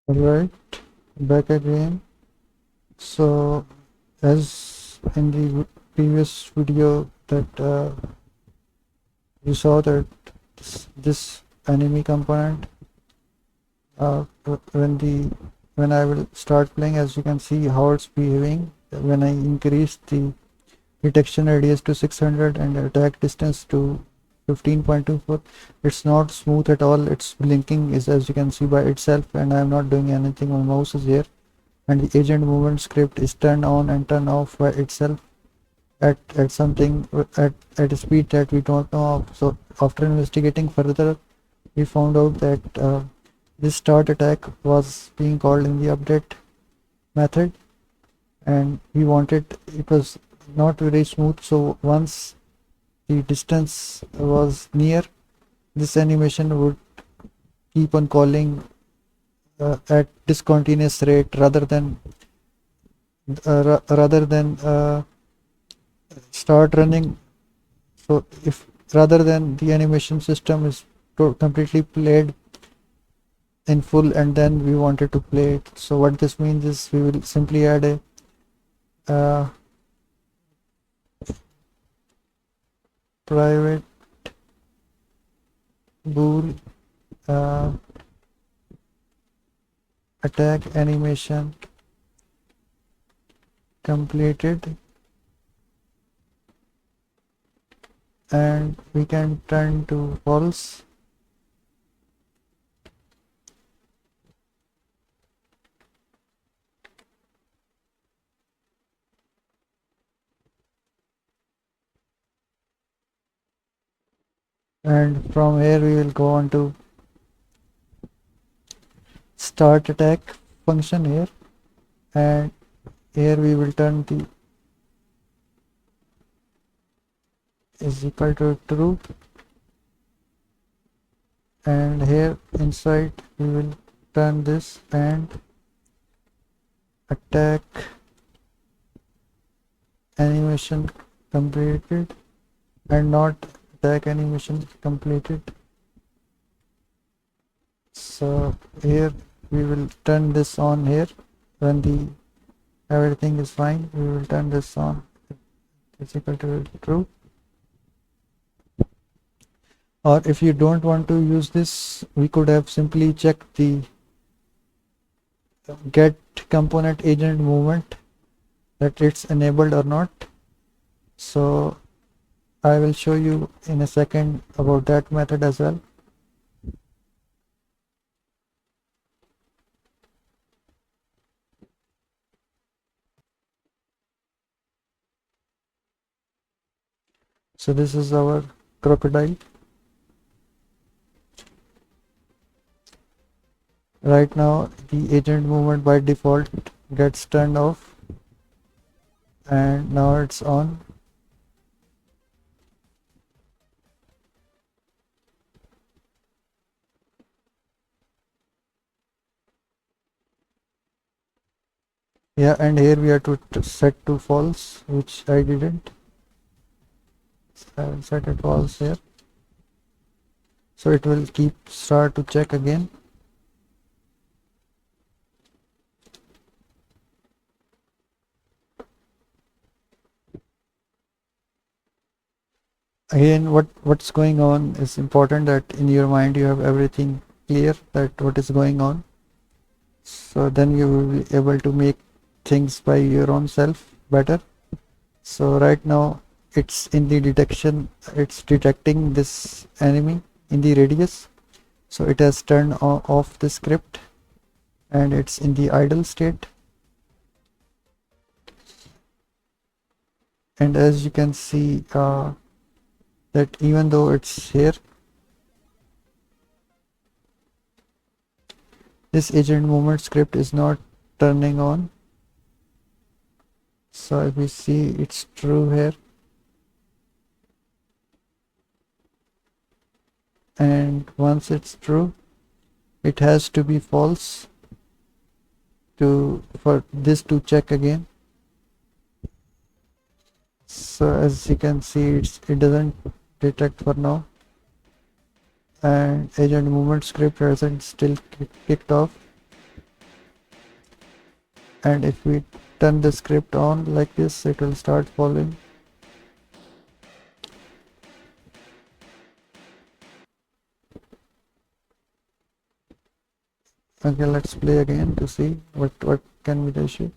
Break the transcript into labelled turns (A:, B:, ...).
A: Alright, back again. So, as in the previous video that you saw that this enemy component, when I will start playing, as you can see how it's behaving when I increase the detection radius to 600 and attack distance to 15.24. It's not smooth at all. It's blinking is, as you can see, by itself, and I am not doing anything. My mouse is here, and the agent movement script is turned on and turned off by itself at something at a speed that we don't know of. So after investigating further, we found out that this start attack was being called in the update method, and we wanted it was not very smooth. So once the distance was near, this animation would keep on calling at discontinuous rate rather than start running. So if rather than the animation system is completely played in full and then we wanted to play it. So what this means is we will simply add a private bool uh, attack animation completed, and we can turn to false. And from here we will go on to start attack function here, and here we will turn the is equal to true, and here inside we will turn this and attack animation completed and not attack animation completed. So here we will turn this on here when the everything is fine. We will turn this on, it's equal to true. Or if you don't want to use this, we could have simply checked the get component agent movement, that it's enabled or not. So I will show you in a second about that method as well. So this is our crocodile. Right now the agent movement by default gets turned off, and now it's on. Yeah, and here we have to set to false, which I didn't. I will set it false here. So it will keep start to check again. Again, what's going on is important, that in your mind you have everything clear that what is going on. So then you will be able to make things by your own self better. So right now it's in the detection, it's detecting this enemy in the radius. So it has turned off the script and it's in the idle state. And as you can see that even though it's here, this agent movement script is not turning on. So if we see, it's true here, and once it's true, it has to be false for this to check again. So as you can see, it doesn't detect for now, and agent movement script hasn't still kicked off. and if we turn the script on like this, it will start following. Okay, let's play again to see what can be the issue.